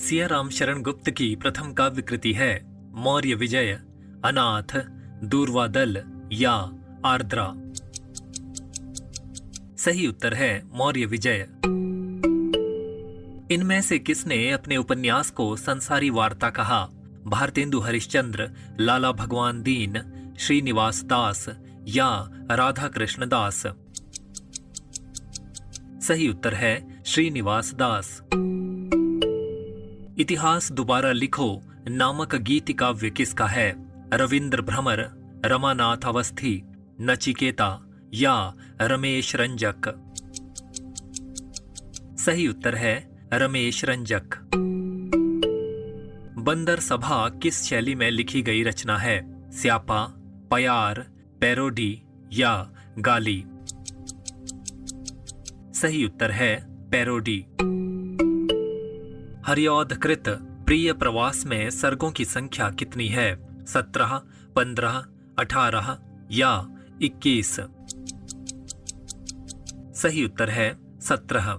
सियाराम शरण गुप्त की प्रथम काव्य कृति है मौर्य विजय, अनाथ, दूर्वादल या आर्द्रा। सही उत्तर है मौर्य विजय। इनमें से किसने अपने उपन्यास को संसारी वार्ता कहा? भारतेंदु हरिश्चंद्र, लाला भगवान दीन, श्रीनिवास दास या राधा कृष्ण दास। सही उत्तर है श्रीनिवास दास। इतिहास दोबारा लिखो नामक गीति काव्य किसका है? रविंद्र भ्रमर, रमानाथ अवस्थी, नचिकेता या रमेश रंजक। सही उत्तर है रमेश रंजक। बंदर सभा किस शैली में लिखी गई रचना है? स्यापा, पयार, पैरोडी या गाली। सही उत्तर है पैरोडी। हरिऔध-कृत प्रिय प्रवास में सर्गों की संख्या कितनी है? 17, 15, 18 या 21। सही उत्तर है 17।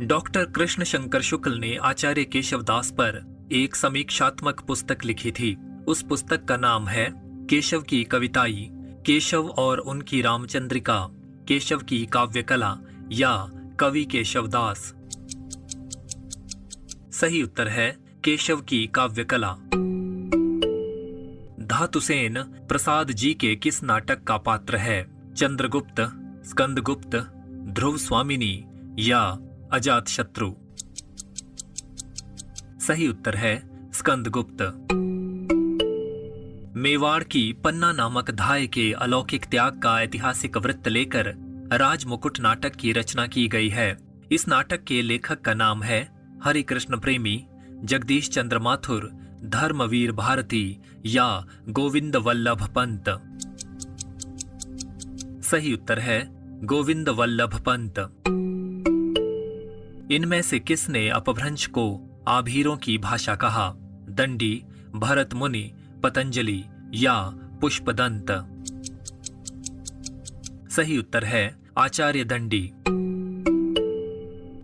डॉक्टर कृष्ण शंकर शुक्ल ने आचार्य केशवदास पर एक समीक्षात्मक पुस्तक लिखी थी। उस पुस्तक का नाम है केशव की कविताई, केशव और उनकी रामचंद्रिका, केशव की काव्य कला या कवि केशवदास। सही उत्तर है केशव की काव्य कला। धातुसेन प्रसाद जी के किस नाटक का पात्र है? चंद्रगुप्त, स्कंदगुप्त, ध्रुव स्वामिनी या अजातशत्रु। सही उत्तर है स्कंदगुप्त। मेवाड़ की पन्ना नामक धाय के अलौकिक त्याग का ऐतिहासिक वृत्त लेकर राजमुकुट नाटक की रचना की गई है। इस नाटक के लेखक का नाम है हरिकृष्ण प्रेमी, जगदीश चंद्र माथुर, धर्मवीर भारती या गोविंद वल्लभ पंत। सही उत्तर है गोविंद वल्लभ पंत। इनमें से किसने अपभ्रंश को आभीरों की भाषा कहा? दंडी, भरत मुनि, पतंजलि या पुष्पदंत। सही उत्तर है आचार्य दंडी।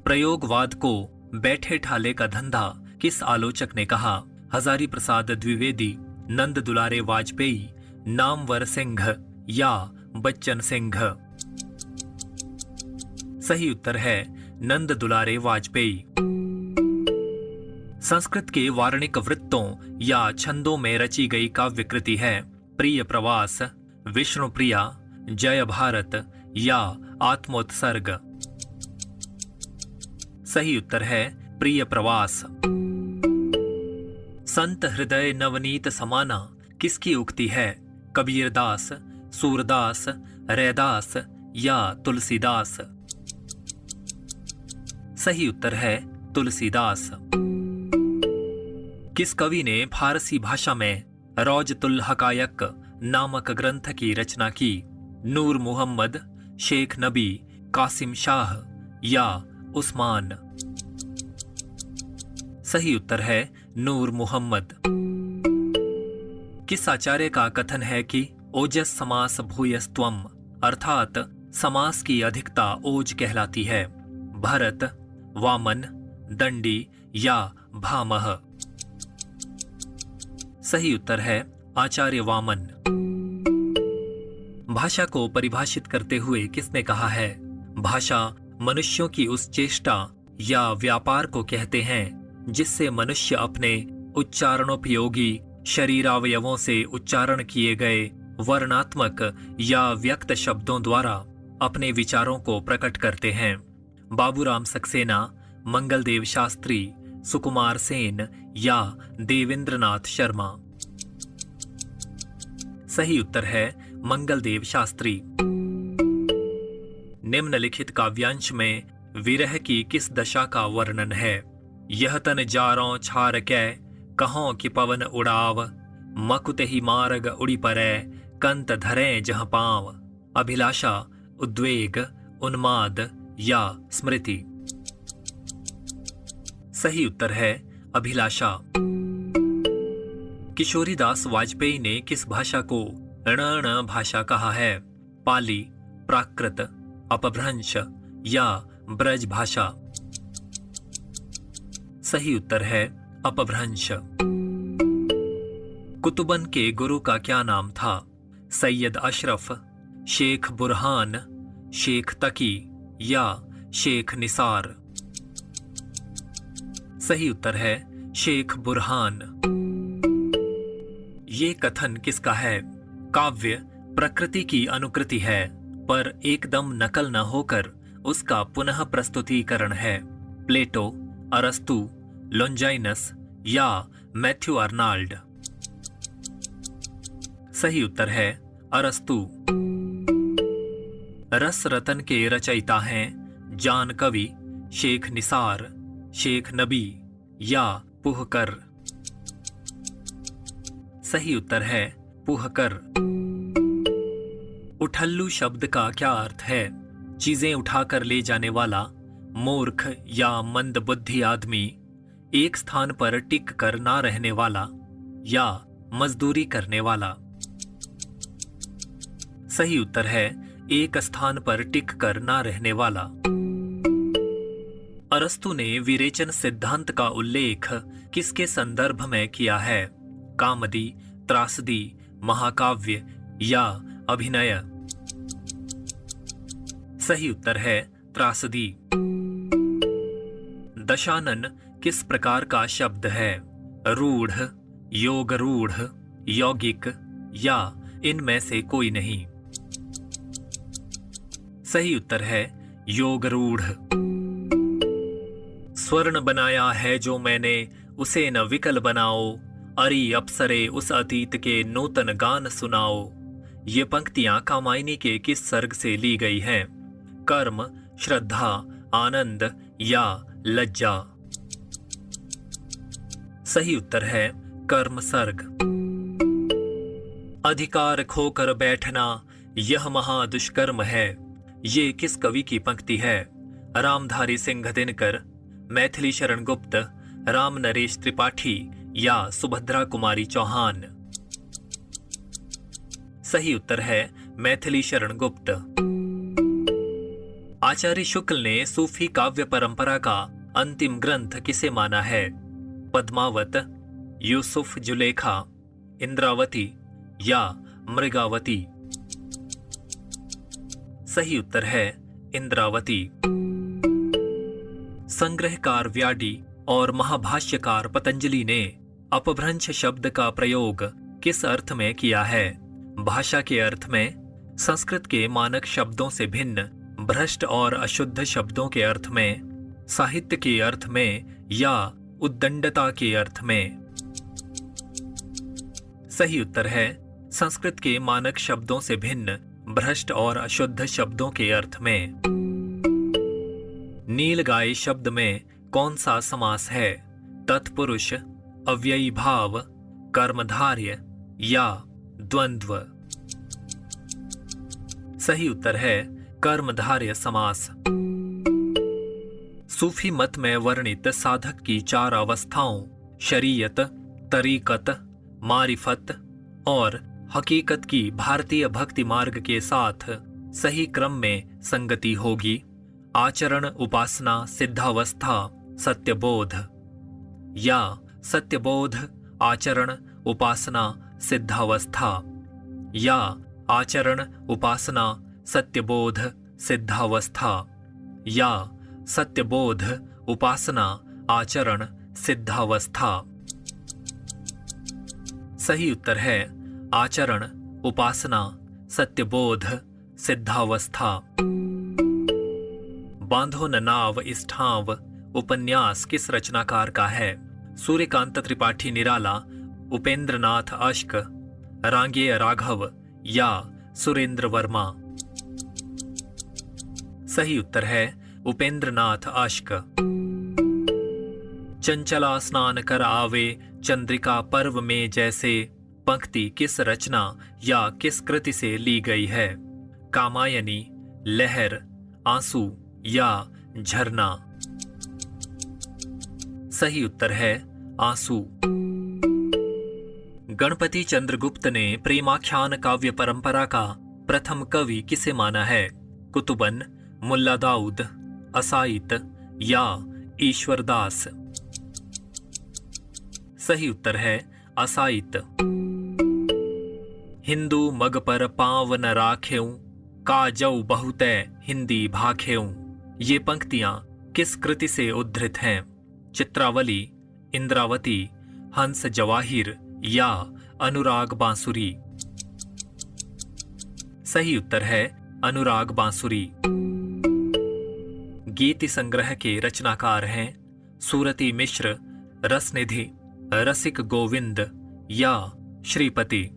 प्रयोगवाद को बैठे ठाले का धंधा किस आलोचक ने कहा? हजारी प्रसाद द्विवेदी, नंद दुलारे वाजपेयी, नामवर सिंह या बच्चन सिंह। सही उत्तर है नंद दुलारे वाजपेयी। संस्कृत के वार्णिक वृत्तों या छंदों में रची गई काव्य कृति है प्रिय प्रवास, विष्णुप्रिया, जय भारत या आत्मोत्सर्ग। सही उत्तर है प्रिय प्रवास। संत हृदय नवनीत समाना किसकी उक्ति है? कबीरदास, सूरदास, रैदास या तुलसीदास। सही उत्तर है तुलसीदास। किस कवि ने फारसी भाषा में रौजतुल हकायक नामक ग्रंथ की रचना की? नूर मुहम्मद, शेख नबी, कासिम शाह या उस्मान। सही उत्तर है नूर मुहम्मद। किस आचार्य का कथन है कि ओजस समास भूयस्त्वम, अर्थात समास की अधिकता ओज कहलाती है? भरत, वामन, दंडी या भामह। सही उत्तर है आचार्य वामन। भाषा को परिभाषित करते हुए किसने कहा है? भाषा मनुष्यों की उस चेष्टा या व्यापार को कहते हैं जिससे मनुष्य अपने उच्चारणोपयोगी शरीरावयवों से उच्चारण किए गए वर्णात्मक या व्यक्त शब्दों द्वारा अपने विचारों को प्रकट करते हैं। बाबूराम सक्सेना, मंगलदेव शास्त्री, सुकुमार सेन या देवेंद्रनाथ शर्मा। सही उत्तर है मंगलदेव शास्त्री। निम्नलिखित काव्यांश में विरह की किस दशा का वर्णन है? यह तन जारों छार कै, कहों कि पवन उड़ाव, मकुत ही मार्ग उड़ी परै, कंत धरें जह पांव। अभिलाषा, उद्वेग, उन्माद या स्मृति। सही उत्तर है अभिलाषा। किशोरीदास वाजपेयी ने किस भाषा को ण भाषा कहा है? पाली, प्राकृत, अपभ्रंश या ब्रज भाषा। सही उत्तर है अपभ्रंश। कुतुबन के गुरु का क्या नाम था? सैयद अशरफ, शेख बुरहान, शेख तकी या शेख निसार? सही उत्तर है शेख बुरहान। ये कथन किसका है? काव्य प्रकृति की अनुकृति है, पर एकदम नकल न होकर उसका पुनः प्रस्तुतिकरण है। प्लेटो, अरस्तु, लोंजाइनस या मैथ्यू अर्नाल्ड? सही उत्तर है अरस्तु। रस रतन के रचयिता हैं जान कवि, शेख निसार, शेख नबी या पुहकर? सही उत्तर है पुहकर। उठल्लू शब्द का क्या अर्थ है? चीजें उठाकर ले जाने वाला, मूर्ख या मंदबुद्धि आदमी, एक स्थान पर टिक कर ना रहने वाला या मजदूरी करने वाला? सही उत्तर है एक स्थान पर टिक कर ना रहने वाला। अरस्तु ने विरेचन सिद्धांत का उल्लेख किसके संदर्भ में किया है? कामदी, त्रासदी, महाकाव्य या अभिनय? सही उत्तर है त्रासदी। दशानन किस प्रकार का शब्द है? रूढ़, योग रूढ़, यौगिक या इनमें से कोई नहीं? सही उत्तर है योग रूढ़। स्वर्ण बनाया है जो मैंने, उसे न विकल बनाओ, अरी अप्सरे उस अतीत के नूतन गान सुनाओ? ये पंक्तियां कामायनी के किस सर्ग से ली गई हैं? कर्म, श्रद्धा, आनंद या लज्जा? सही उत्तर है कर्म सर्ग। अधिकार खोकर बैठना यह महादुष्कर्म है, ये किस कवि की पंक्ति है? रामधारी सिंह दिनकर, मैथिली शरण गुप्त, राम नरेश त्रिपाठी या सुभद्रा कुमारी चौहान? सही उत्तर है मैथिली शरण गुप्त। आचार्य शुक्ल ने सूफी काव्य परंपरा का अंतिम ग्रंथ किसे माना है? पद्मावत, यूसुफ जुलेखा, इंद्रावती या मृगावती? सही उत्तर है इंद्रावती। संग्रहकार व्याडी और महाभाष्यकार पतंजलि ने अपभ्रंश शब्द का प्रयोग किस अर्थ में किया है? भाषा के अर्थ में, संस्कृत के मानक शब्दों से भिन्न भ्रष्ट और अशुद्ध शब्दों के अर्थ में, साहित्य के अर्थ में या उद्दंडता के अर्थ में? सही उत्तर है संस्कृत के मानक शब्दों से भिन्न भ्रष्ट और अशुद्ध शब्दों के अर्थ में। नीलगाय शब्द में कौन सा समास है? तत्पुरुष, अव्ययी भाव, कर्मधार्य या द्वंद्व? सही उत्तर है कर्मधार्य समास। सूफी मत में वर्णित साधक की 4 अवस्थाओं शरीयत, तरीकत, मारिफत और हकीकत की भारतीय भक्ति मार्ग के साथ सही क्रम में संगति होगी। आचरण, उपासना, सिद्धावस्था, सत्यबोध? या सत्यबोध, आचरण, उपासना, सिद्धावस्था? या आचरण, उपासना, सत्यबोध, सिद्धावस्था? या सत्यबोध, उपासना, आचरण, सिद्धावस्था? सही उत्तर है आचरण, उपासना, सत्यबोध, सिद्धावस्था। बांधो न नाव इस ठाव उपन्यास किस रचनाकार का है? सूर्यकांत त्रिपाठी निराला, उपेंद्रनाथ अश्क, रांगेय राघव या सुरेंद्र वर्मा? सही उत्तर है उपेंद्रनाथ अश्क। चंचला स्नान कर आवे चंद्रिका पर्व में जैसे पंक्ति किस रचना या किस कृति से ली गई है? कामायनी, लहर, आंसू या झरना? सही उत्तर है आंसू। गणपति चंद्रगुप्त ने प्रेमाख्यान काव्य परंपरा का प्रथम कवि किसे माना है? कुतुबन, मुल्ला दाऊद, असाइत या ईश्वरदास? सही उत्तर है असाइत। हिंदू मग पर पाँव न राखेऊ, काजऊ बहुतै हिंदी भाखेऊ। ये पंक्तियां किस कृति से उद्धृत हैं? चित्रावली, इंद्रावती, हंस जवाहिर या अनुराग बांसुरी? सही उत्तर है अनुराग बांसुरी। गीति संग्रह के रचनाकार हैं सूरती मिश्र, रसनिधि, रसिक गोविंद या श्रीपति?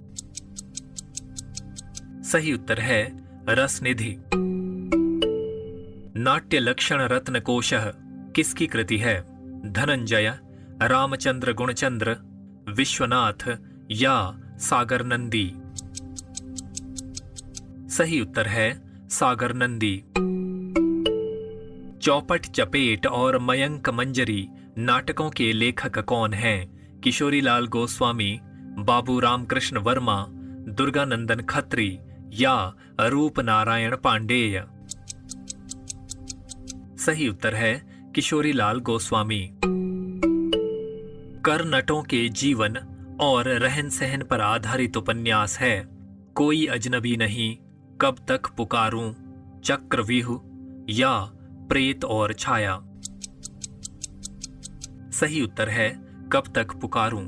सही उत्तर है रसनिधि। नाट्य लक्षण रत्न कोशः किसकी कृति है? धनंजय, रामचंद्र गुणचंद्र, विश्वनाथ या सागर नंदी? सही उत्तर है सागर नंदी। चौपट, चपेट और मयंक मंजरी नाटकों के लेखक कौन हैं? किशोरीलाल गोस्वामी, बाबू रामकृष्ण वर्मा, दुर्गानंदन खत्री या रूप नारायण पांडेय? सही उत्तर है किशोरीलाल गोस्वामी। करनटों के जीवन और रहन सहन पर आधारित उपन्यास है कोई अजनबी नहीं, कब तक पुकारूं, चक्रव्यूह या प्रेत और छाया? सही उत्तर है कब तक पुकारूं।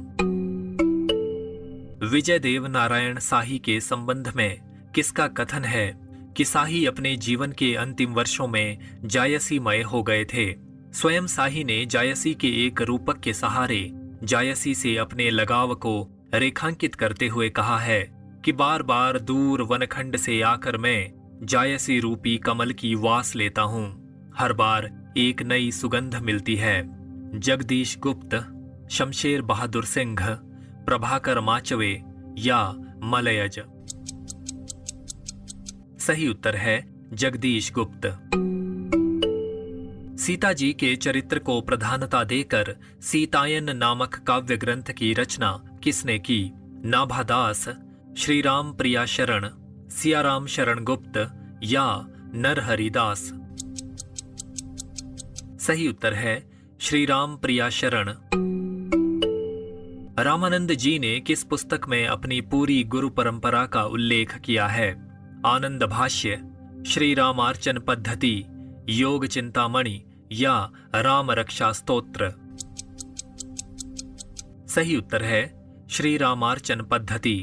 विजय देव नारायण शाही के संबंध में किसका कथन है कि शाही अपने जीवन के अंतिम वर्षों में जायसीमय हो गए थे? स्वयं शाही ने जायसी के एक रूपक के सहारे जायसी से अपने लगाव को रेखांकित करते हुए कहा है कि बार बार दूर वनखंड से आकर मैं जायसी रूपी कमल की वास लेता हूं, हर बार एक नई सुगंध मिलती है। जगदीश गुप्त, शमशेर बहादुर सिंह, प्रभाकर माचवे या मलयज? सही उत्तर है जगदीश गुप्त। सीता जी के चरित्र को प्रधानता देकर सीतायन नामक काव्य ग्रंथ की रचना किसने की? नाभादास, श्री राम प्रिया शरण, सियाराम शरण गुप्त या नरहरिदास? सही उत्तर है श्री राम प्रिया शरण। रामानंद जी ने किस पुस्तक में अपनी पूरी गुरु परंपरा का उल्लेख किया है? आनंद भाष्य, श्री रामार्चन पद्धति, योग चिंतामणि या राम रक्षा स्तोत्र? सही उत्तर है श्री रामार्चन पद्धति।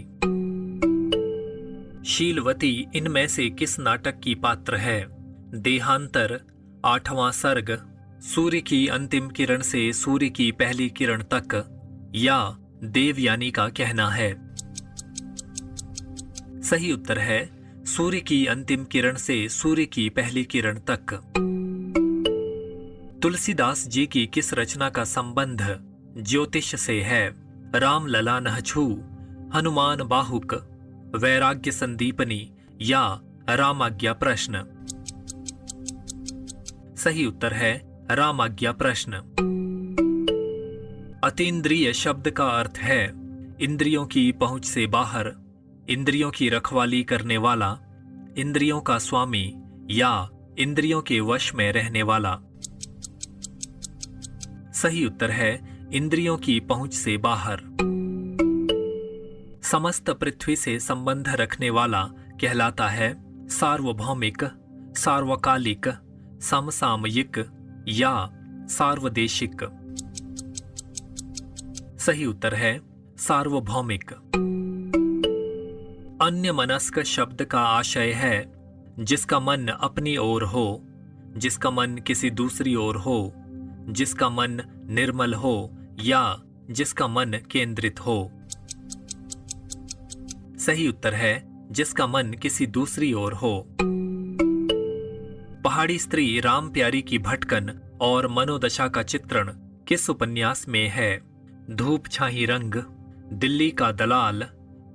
शीलवती इनमें से किस नाटक की पात्र है? देहांतर, आठवां सर्ग, सूर्य की अंतिम किरण से सूर्य की पहली किरण तक या देवयानी का कहना है? सही उत्तर है सूर्य की अंतिम किरण से सूर्य की पहली किरण तक। तुलसीदास जी की किस रचना का संबंध ज्योतिष से है? राम लला नहछू, हनुमान बाहुक, वैराग्य संदीपनी या रामाज्ञा प्रश्न? सही उत्तर है रामाज्ञा प्रश्न। अतीन्द्रिय शब्द का अर्थ है इंद्रियों की पहुंच से बाहर, इंद्रियों की रखवाली करने वाला, इंद्रियों का स्वामी या इंद्रियों के वश में रहने वाला? सही उत्तर है इंद्रियों की पहुंच से बाहर। समस्त पृथ्वी से संबंध रखने वाला कहलाता है सार्वभौमिक, सार्वकालिक, समसामयिक या सार्वदेशिक? सही उत्तर है सार्वभौमिक। अन्यमनस्क शब्द का आशय है जिसका मन अपनी ओर हो, जिसका मन किसी दूसरी ओर हो, जिसका मन निर्मल हो या जिसका मन केंद्रित हो? सही उत्तर है जिसका मन किसी दूसरी ओर हो। पहाड़ी स्त्री राम प्यारी की भटकन और मनोदशा का चित्रण किस उपन्यास में है? धूप छाही रंग, दिल्ली का दलाल,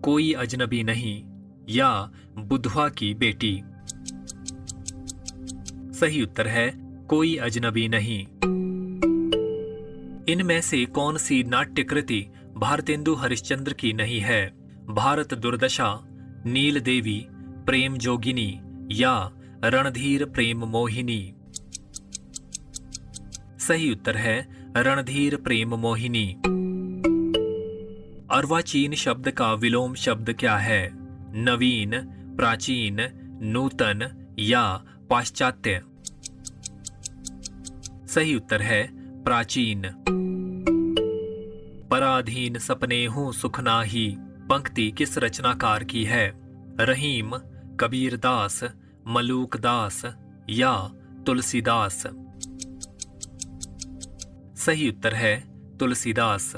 कोई अजनबी नहीं या बुधवा की बेटी? सही उत्तर है कोई अजनबी नहीं। इनमें से कौन सी नाट्य कृति भारतेंदु हरिश्चंद्र की नहीं है? भारत दुर्दशा, नील देवी, प्रेम जोगिनी या रणधीर प्रेम मोहिनी? सही उत्तर है रणधीर प्रेम मोहिनी। अर्वाचीन शब्द का विलोम शब्द क्या है? नवीन, प्राचीन, नूतन या पाश्चात्य? सही उत्तर है प्राचीन। पराधीन सपने हूं सुख नाही पंक्ति किस रचनाकार की है? रहीम, कबीरदास, मलूकदास या तुलसीदास? सही उत्तर है तुलसीदास।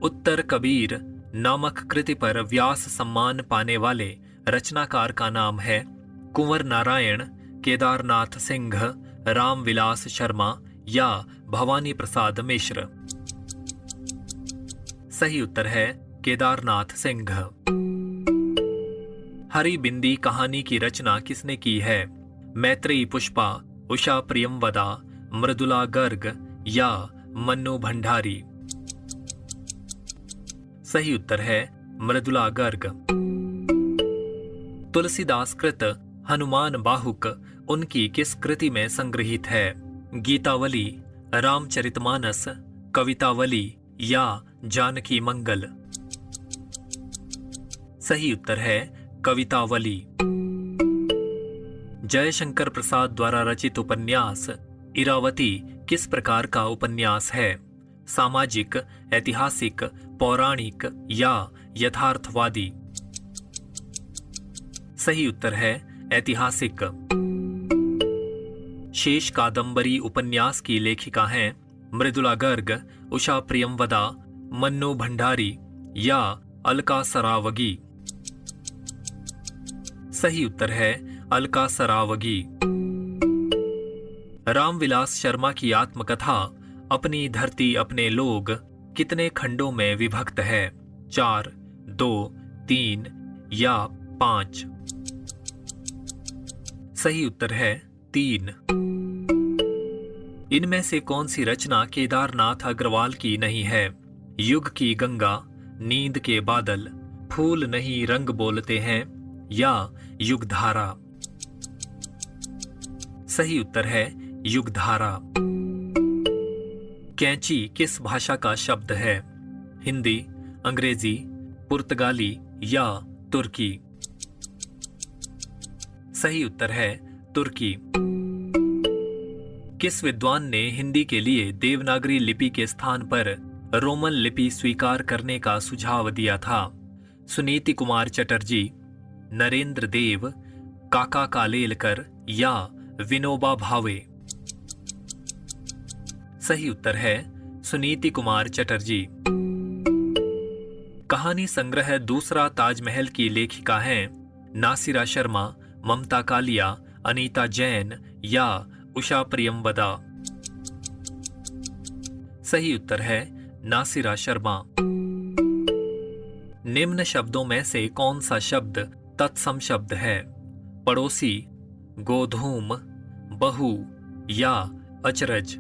उत्तर कबीर नामक कृति पर व्यास सम्मान पाने वाले रचनाकार का नाम है कुंवर नारायण, केदारनाथ सिंह, रामविलास शर्मा या भवानी प्रसाद मिश्र? सही उत्तर है केदारनाथ सिंह। हरि बिंदी कहानी की रचना किसने की है? मैत्रेयी पुष्पा, उषा प्रियमवदा, मृदुला गर्ग या मन्नू भंडारी? सही उत्तर है मृदुला गर्ग। तुलसीदास कृत हनुमान बाहुक उनकी किस कृति में संग्रहित है? गीतावली, रामचरितमानस, कवितावली या जानकी मंगल? सही उत्तर है कवितावली। जयशंकर प्रसाद द्वारा रचित उपन्यास इरावती किस प्रकार का उपन्यास है? सामाजिक, ऐतिहासिक, पौराणिक या यथार्थवादी? सही उत्तर है ऐतिहासिक। शेष कादंबरी उपन्यास की लेखिका हैं मृदुला गर्ग, उषा प्रियमवदा, मन्नू भंडारी या अलका सरावगी? सही उत्तर है अलका सरावगी। रामविलास शर्मा की आत्मकथा अपनी धरती अपने लोग कितने खंडों में विभक्त है? 4, 2, 3 या 5? सही उत्तर है 3। इनमें से कौन सी रचना केदारनाथ अग्रवाल की नहीं है? युग की गंगा, नींद के बादल, फूल नहीं रंग बोलते हैं या युगधारा? सही उत्तर है युगधारा। कैंची किस भाषा का शब्द है? हिंदी, अंग्रेजी, पुर्तगाली या तुर्की? सही उत्तर है तुर्की। किस विद्वान ने हिंदी के लिए देवनागरी लिपि के स्थान पर रोमन लिपि स्वीकार करने का सुझाव दिया था? सुनीति कुमार चटर्जी, नरेंद्र देव, काका कालेलकर या विनोबा भावे? सही उत्तर है सुनीति कुमार चटर्जी। कहानी संग्रह दूसरा ताजमहल की लेखिका हैं नासिरा शर्मा, ममता कालिया, अनीता जैन या उषा प्रियमवदा? सही उत्तर है नासिरा शर्मा। निम्न शब्दों में से कौन सा शब्द तत्सम शब्द है? पड़ोसी, गोधूम, बहु या अचरज?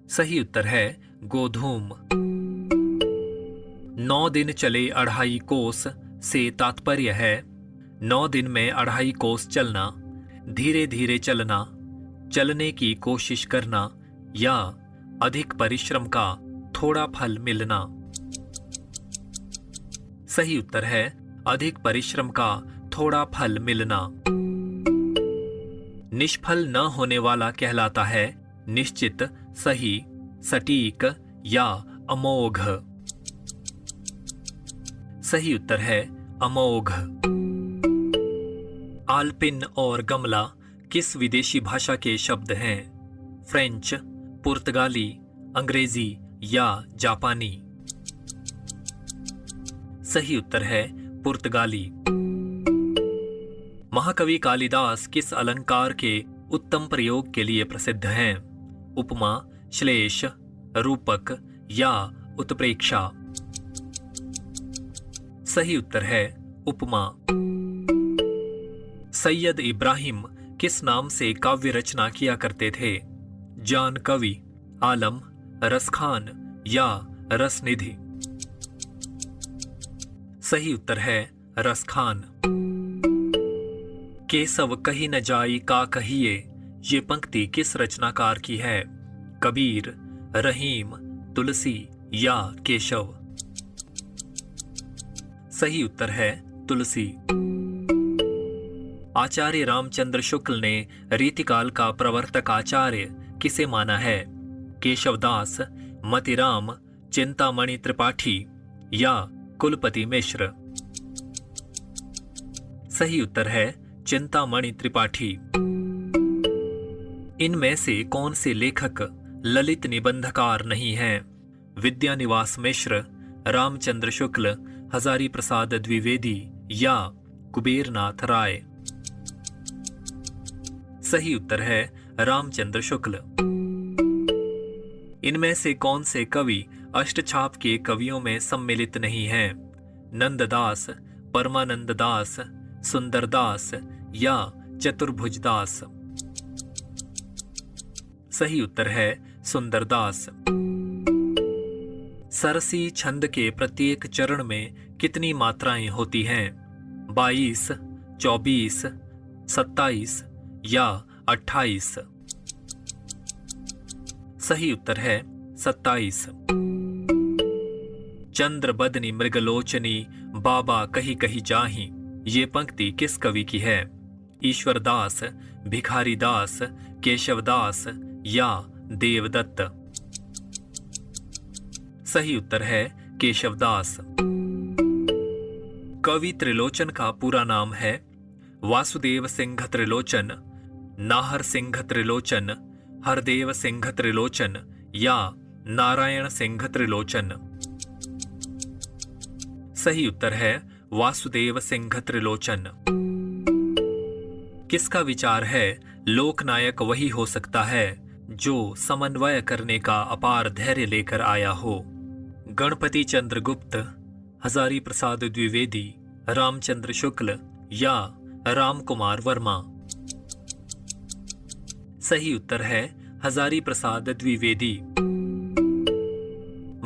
सही उत्तर है गोधूम। 9 दिन चले 2.5 कोस से तात्पर्य है 9 दिन में 2.5 कोस चलना, धीरे धीरे चलना, चलने की कोशिश करना या अधिक परिश्रम का थोड़ा फल मिलना? सही उत्तर है अधिक परिश्रम का थोड़ा फल मिलना। निष्फल न होने वाला कहलाता है निश्चित, सही, सटीक या अमोघ? सही उत्तर है अमोघ। आल्पिन और गमला किस विदेशी भाषा के शब्द हैं? फ्रेंच, पुर्तगाली, अंग्रेजी या जापानी? सही उत्तर है पुर्तगाली। महाकवि कालिदास किस अलंकार के उत्तम प्रयोग के लिए प्रसिद्ध हैं? उपमा, श्लेष, रूपक या उत्प्रेक्षा? सही उत्तर है उपमा। सैयद इब्राहिम किस नाम से काव्य रचना किया करते थे? जान कवि, आलम, रसखान या रसनिधि? सही उत्तर है रसखान। केसव कही न जाई का कहिए ये पंक्ति किस रचनाकार की है? कबीर, रहीम, तुलसी या केशव? सही उत्तर है तुलसी। आचार्य रामचंद्र शुक्ल ने रीतिकाल का प्रवर्तक आचार्य किसे माना है? केशवदास, मतिराम, चिंतामणि त्रिपाठी या कुलपति मिश्र? सही उत्तर है चिंतामणि त्रिपाठी। इनमें से कौन से लेखक ललित निबंधकार नहीं हैं? विद्यानिवास मिश्र, रामचंद्र शुक्ल, हजारी प्रसाद द्विवेदी या कुबेरनाथ राय? सही उत्तर है रामचंद्र शुक्ल। इनमें से कौन से कवि अष्टछाप के कवियों में सम्मिलित नहीं हैं? नंददास, परमानंद दास, सुंदरदास या चतुर्भुजदास? सही उत्तर है सुंदरदास। सरसी छंद के प्रत्येक चरण में कितनी मात्राएं होती हैं? 22, 24, 27 या 28? सही उत्तर है 27। चंद्र बदनी मृगलोचनी बाबा कही कही जाही, ये पंक्ति किस कवि की है? ईश्वरदास, भिखारीदास, केशवदास या देवदत्त? सही उत्तर है केशवदास। कवि त्रिलोचन का पूरा नाम है वासुदेव सिंह त्रिलोचन, नाहर सिंह त्रिलोचन, हरदेव सिंह त्रिलोचन या नारायण सिंह त्रिलोचन? सही उत्तर है वासुदेव सिंह त्रिलोचन। किसका विचार है लोकनायक वही हो सकता है जो समन्वय करने का अपार धैर्य लेकर आया हो? गणपति चंद्र गुप्त, हजारी प्रसाद द्विवेदी, रामचंद्र शुक्ल या राम कुमार वर्मा? सही उत्तर है हजारी प्रसाद द्विवेदी।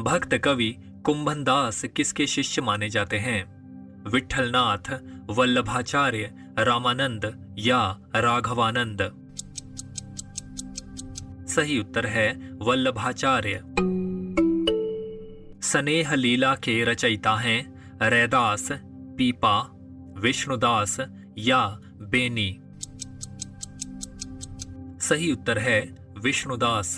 भक्त कवि कुंभनदास किसके शिष्य माने जाते हैं? विठलनाथ, वल्लभाचार्य, रामानंद या राघवानंद? सही उत्तर है वल्लभाचार्य। स्नेह लीला के रचयिता हैं रैदास, पीपा, विष्णुदास या बेनी? सही उत्तर है विष्णुदास।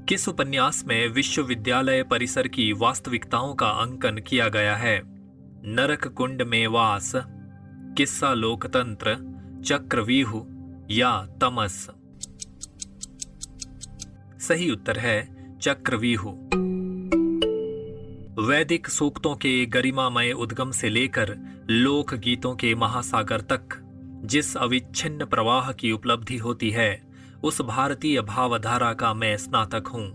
किस उपन्यास में विश्वविद्यालय परिसर की वास्तविकताओं का अंकन किया गया है? नरक कुंड में वास, किस्सा लोकतंत्र, चक्रव्यूह या तमस? सही उत्तर है चक्रव्यूह। वैदिक सूक्तों के गरिमामय उद्गम से लेकर लोक गीतों के महासागर तक जिस अविच्छिन्न प्रवाह की उपलब्धि होती है, उस भारतीय भावधारा का मैं स्नातक हूं।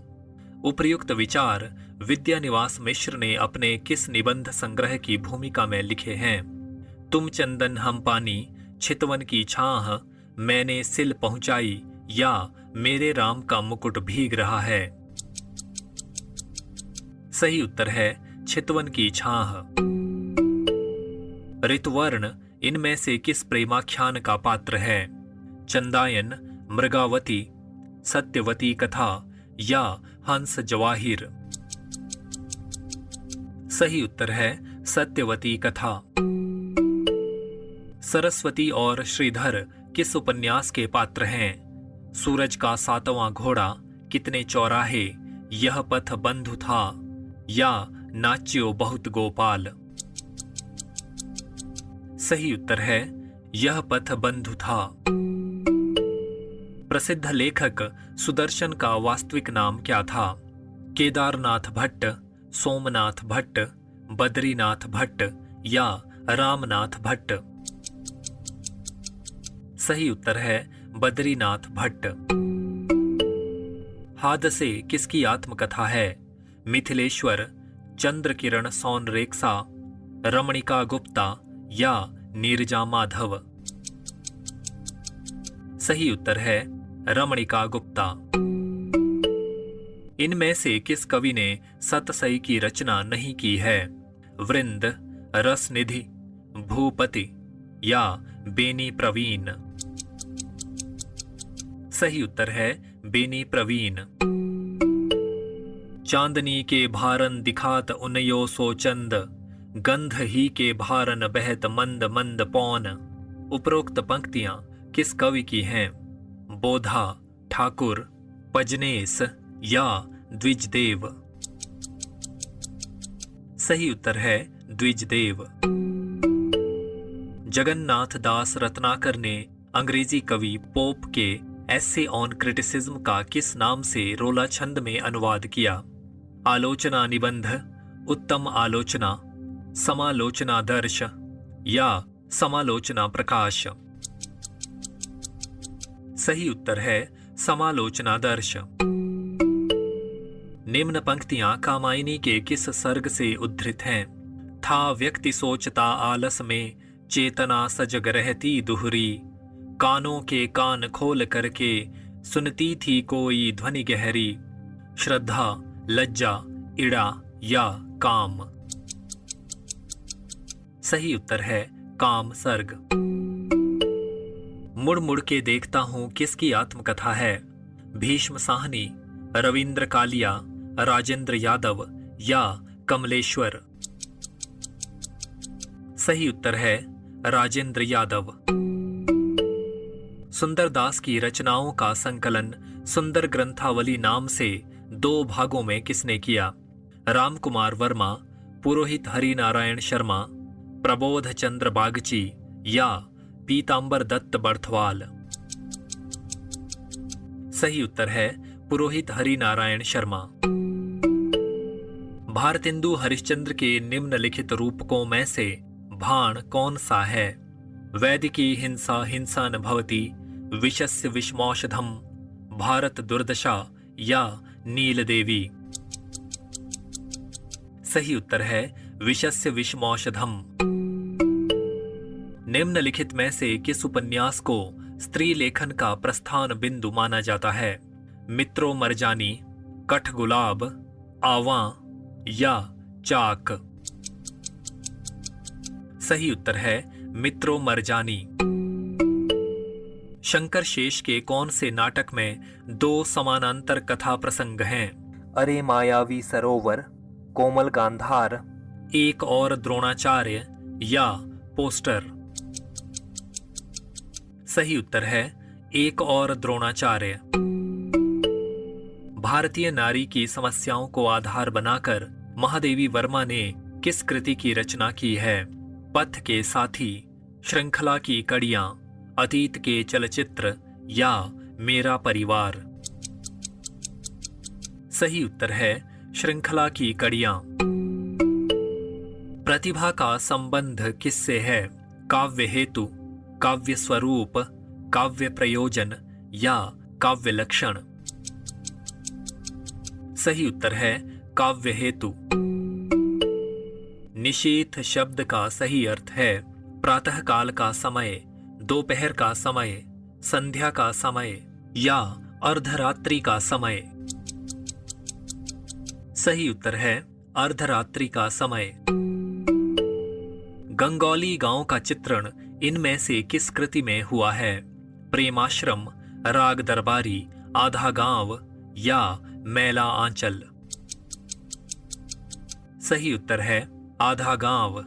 उपर्युक्त विचार विद्यानिवास मिश्र ने अपने किस निबंध संग्रह की भूमिका में लिखे हैं? तुम चंदन हम पानी, छितवन की छाह, मैंने सिल पहुंचाई या मेरे राम का मुकुट भीग रहा है? सही उत्तर है छितवन की छाह। ऋतुवर्ण इनमें से किस प्रेमाख्यान का पात्र है? चंदायन, मृगावती, सत्यवती कथा या हंस जवाहिर? सही उत्तर है सत्यवती कथा। सरस्वती और श्रीधर किस उपन्यास के पात्र हैं? सूरज का सातवां घोड़ा, कितने चौराहे, यह पथ बंधु था या नाच्यो बहुत गोपाल? सही उत्तर है यह पथ बंधु था। प्रसिद्ध लेखक सुदर्शन का वास्तविक नाम क्या था? केदारनाथ भट्ट, सोमनाथ भट्ट, बद्रीनाथ भट्ट या रामनाथ भट्ट? सही उत्तर है बद्रीनाथ भट्ट। हादसे किसकी आत्मकथा है? मिथिलेश्वर, चंद्रकिरण सौनरेखा, रमणिका गुप्ता या नीरजा माधव? सही उत्तर है रमणिका गुप्ता। इनमें से किस कवि ने सतसई की रचना नहीं की है? वृंद, रसनिधि, भूपति या बेनी प्रवीण? सही उत्तर है बेनी प्रवीण। चांदनी के भारन दिखात उनयो सोचंद, गंध ही के भारन बहत मंद मंद पौन। उपरोक्त पंक्तियां किस कवि की हैं? बोधा, ठाकुर, पजनेस या द्विजदेव? सही उत्तर है द्विजदेव। जगन्नाथ दास रत्नाकर ने अंग्रेजी कवि पोप के एसे ऑन क्रिटिसिज्म का किस नाम से रोला छंद में अनुवाद किया? आलोचना निबंध, उत्तम आलोचना, समालोचना दर्श या समालोचना प्रकाश? सही उत्तर है समालोचना दर्श। निम्न पंक्तियां कामायनी के किस सर्ग से उद्धृत हैं? था व्यक्ति सोचता आलस में, चेतना सजग रहती दुहरी, कानों के कान खोल करके, सुनती थी कोई ध्वनि गहरी। श्रद्धा, लज्जा, इड़ा या काम? सही उत्तर है काम सर्ग। मुड़ मुड़ के देखता हूं किसकी आत्मकथा है? भीष्म साहनी, रविंद्र कालिया, राजेंद्र यादव या कमलेश्वर? सही उत्तर है राजेंद्र यादव। सुंदरदास की रचनाओं का संकलन सुंदर ग्रंथावली नाम से 2 भागों में किसने किया? रामकुमार वर्मा, पुरोहित हरिनारायण शर्मा, प्रबोध चंद्र बागची या पीतांबर दत्त बर्थवाल? सही उत्तर है पुरोहित हरिनारायण शर्मा। भारतेंदु हरिश्चंद्र के निम्नलिखित रूपकों में से भाण कौन सा है? वैदिकी हिंसा हिंसा न भवति, विषस्य विषमौषधम, भारत दुर्दशा या नील देवी? सही उत्तर है विषस्य विषमौषधम। निम्नलिखित में से किस उपन्यास को स्त्री लेखन का प्रस्थान बिंदु माना जाता है? मित्रों मरजानी, कठगुलाब, आवां या चाक? सही उत्तर है मित्रों मरजानी। शंकर शेष के कौन से नाटक में 2 समानांतर कथा प्रसंग हैं? अरे मायावी सरोवर, कोमल गांधार, एक और द्रोणाचार्य या पोस्टर? सही उत्तर है एक और द्रोणाचार्य। भारतीय नारी की समस्याओं को आधार बनाकर महादेवी वर्मा ने किस कृति की रचना की है? पथ के साथी, श्रृंखला की कड़ियां, अतीत के चलचित्र या मेरा परिवार? सही उत्तर है श्रृंखला की कड़ियां। प्रतिभा का संबंध किससे है? काव्य हेतु, काव्य स्वरूप, काव्य प्रयोजन या काव्य लक्षण? सही उत्तर है काव्य हेतु। निशीथ शब्द का सही अर्थ है प्रातः काल का समय, दोपहर का समय, संध्या का समय या अर्धरात्रि का समय? सही उत्तर है अर्धरात्रि का समय। गंगौली गांव का चित्रण इनमें से किस कृति में हुआ है? प्रेमाश्रम, राग दरबारी, आधा गांव या मैला आंचल? सही उत्तर है आधा गांव।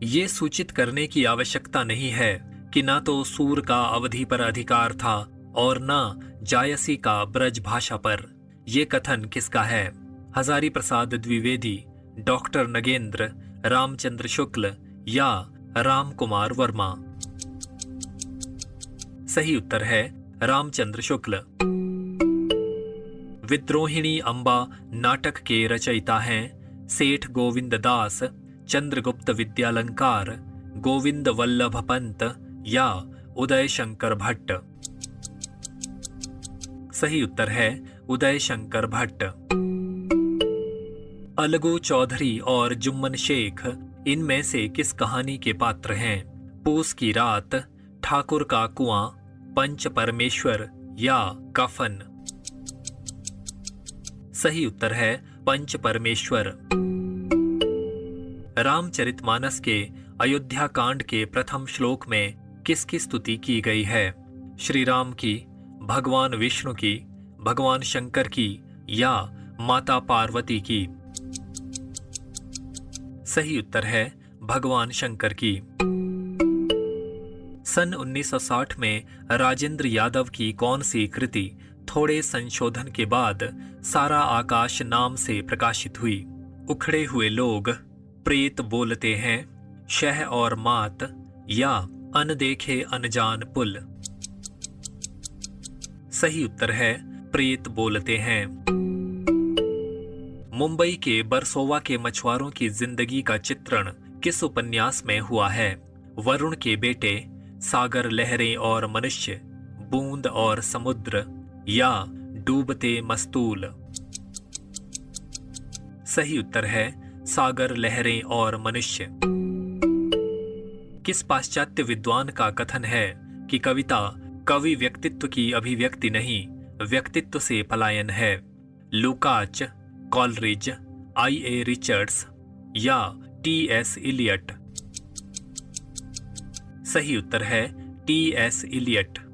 ये सूचित करने की आवश्यकता नहीं है कि ना तो सूर का अवधि पर अधिकार था और ना जायसी का ब्रज भाषा पर। ये कथन किसका है? हजारी प्रसाद द्विवेदी, डॉक्टर नगेंद्र, रामचंद्र शुक्ल या राम कुमार वर्मा? सही उत्तर है रामचंद्र शुक्ल। विद्रोहिणी अंबा नाटक के रचयिता हैं सेठ गोविंद दास, चंद्रगुप्त विद्यालंकार, गोविंद वल्लभ पंत या उदय शंकर भट्ट? सही उत्तर है उदय शंकर भट्ट। अलगू चौधरी और जुम्मन शेख इनमें से किस कहानी के पात्र हैं? पूस की रात, ठाकुर का कुआं, पंच परमेश्वर या कफन? सही उत्तर है पंच परमेश्वर। रामचरितमानस के अयोध्या कांड के प्रथम श्लोक में किसकी स्तुति की गई है? श्री राम की, भगवान विष्णु की, भगवान शंकर की या माता पार्वती की? सही उत्तर है भगवान शंकर की। सन 1960 में राजेंद्र यादव की कौन सी कृति थोड़े संशोधन के बाद सारा आकाश नाम से प्रकाशित हुई? उखड़े हुए लोग, प्रेत बोलते हैं, शह और मात या अनदेखे अनजान पुल? सही उत्तर है प्रेत बोलते हैं। मुंबई के बरसोवा के मछुआरों की जिंदगी का चित्रण किस उपन्यास में हुआ है? वरुण के बेटे, सागर, लहरें और मनुष्य, बूंद और समुद्र या डूबते मस्तूल? सही उत्तर है सागर, लहरें और मनुष्य। किस पाश्चात्य विद्वान का कथन है कि कविता कवि व्यक्तित्व की अभिव्यक्ति नहीं, व्यक्तित्व से पलायन है? लुकाच, कॉलरिज, I.A. रिचर्ड्स या T.S. इलियट? सही उत्तर है T.S. इलियट।